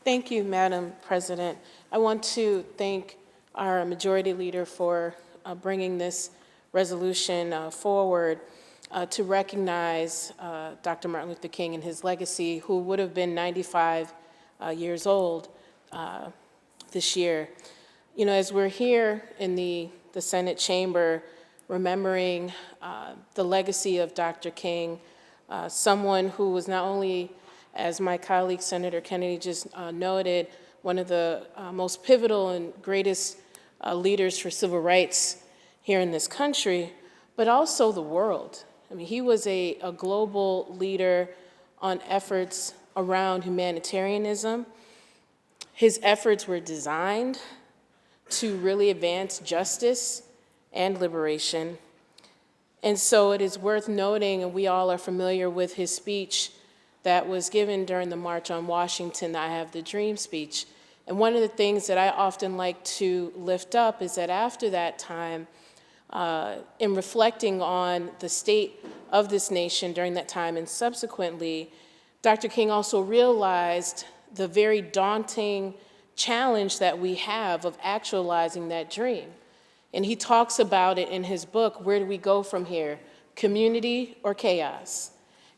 Thank you, Madam President. I want to thank our Majority Leader for bringing this resolution forward to recognize Dr. Martin Luther King and his legacy, who would have been 95 years old this year. You know, as we're here in the Senate chamber remembering the legacy of Dr. King, someone who was not only, as my colleague Senator Kennedy just noted, one of the most pivotal and greatest leaders for civil rights here in this country, but also the world. I mean, he was a global leader on efforts around humanitarianism. His efforts were designed to really advance justice and liberation. And so it is worth noting, and we all are familiar with his speech that was given during the March on Washington, I Have the Dream speech. And one of the things that I often like to lift up is that after that time, in reflecting on the state of this nation during that time and subsequently, Dr. King also realized the very daunting challenge that we have of actualizing that dream. And he talks about it in his book, Where Do We Go From Here? Community or Chaos?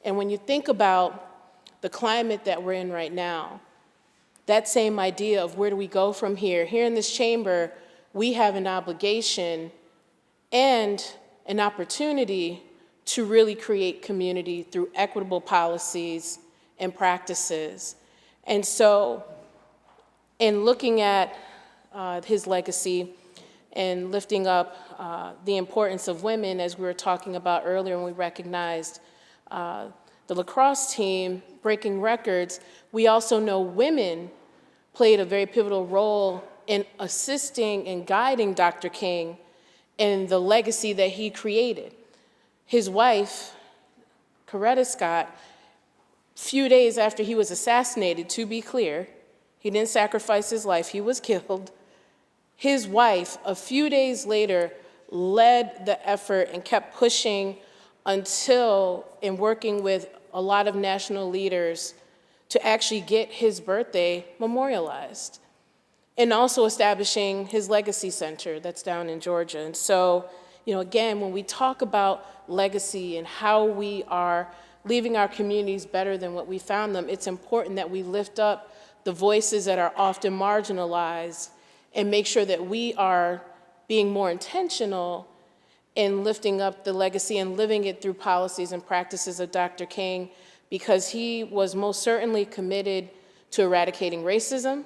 And when you think about the climate that we're in right now, that same idea of where do we go from here, here in this chamber, we have an obligation and an opportunity to really create community through equitable policies and practices. And so, in looking at his legacy and lifting up the importance of women, as we were talking about earlier when we recognized the lacrosse team breaking records, we also know women played a very pivotal role in assisting and guiding Dr. King in the legacy that he created. His wife, Coretta Scott, few days after he was assassinated, to be clear, he didn't sacrifice his life, he was killed. His wife, a few days later, led the effort and kept pushing until, in working with a lot of national leaders, to actually get his birthday memorialized, and also establishing his legacy center that's down in Georgia. And so, you know, again, when we talk about legacy and how we are leaving our communities better than what we found them, it's important that we lift up the voices that are often marginalized and make sure that we are being more intentional in lifting up the legacy and living it through policies and practices of Dr. King, because he was most certainly committed to eradicating racism,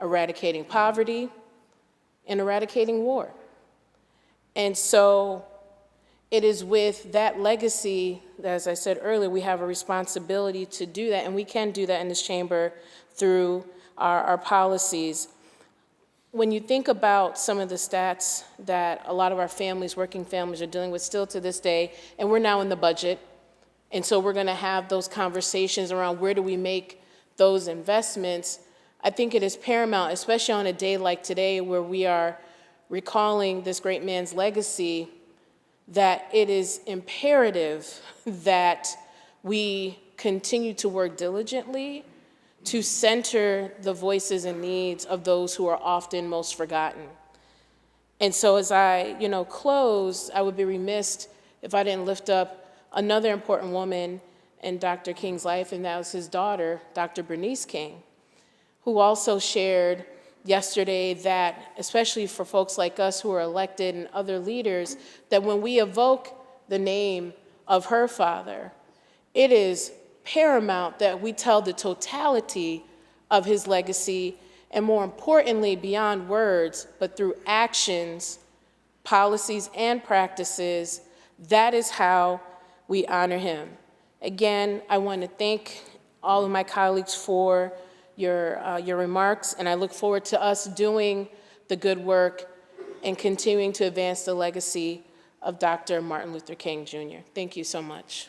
eradicating poverty, and eradicating war. And so it is with that legacy, as I said earlier, we have a responsibility to do that, and we can do that in this chamber through our policies. When you think about some of the stats that a lot of our families, working families, are dealing with still to this day, and we're now in the budget, and so we're gonna have those conversations around where do we make those investments, I think it is paramount, especially on a day like today where we are recalling this great man's legacy, that it is imperative that we continue to work diligently to center the voices and needs of those who are often most forgotten. And so as I, close, I would be remiss if I didn't lift up another important woman in Dr. King's life, and that was his daughter, Dr. Bernice King, who also shared yesterday that, especially for folks like us who are elected and other leaders, that when we evoke the name of her father, it is paramount that we tell the totality of his legacy, and more importantly, beyond words, but through actions, policies, and practices. That is how we honor him. Again, I want to thank all of my colleagues for your remarks, and I look forward to us doing the good work and continuing to advance the legacy of Dr. Martin Luther King, Jr. Thank you so much.